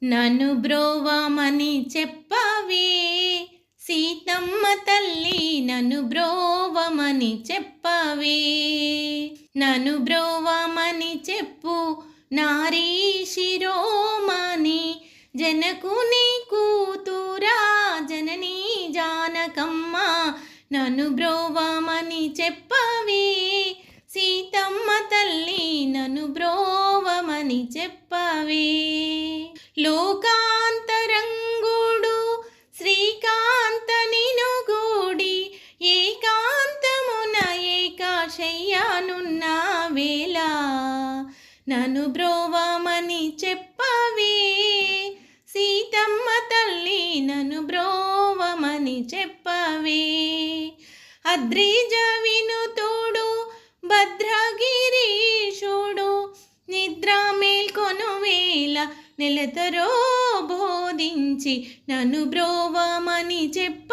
నన్ను బ్రోవమని చెప్పవే సీతమ్మ తల్లి, నన్ను బ్రోవమని చెప్పవే. నన్ను బ్రోవమని చెప్పు నారీ శిరోమణి, జనకుని కూతురా జననీ జానకమ్మ. నన్ను బ్రోవమని చెప్పవే సీతమ్మ తల్లి, నన్ను బ్రోవమని చెప్పవే. లోకాంతరంగుడు శ్రీకాంత నిను గూడి, ఏకాంతమున ఏకాశయ్యానున్న వేళ, నన్ను బ్రోవమని చెప్పవే సీతమ్మ తల్లి, నన్ను బ్రోవమని చెప్పవే. అద్రిజ వినుతోడు భద్రగిరీశుడు, నిద్ర మేల్కొను వేళ నెలతరో బోధించి, నన్ను బ్రోవమని చెప్పవే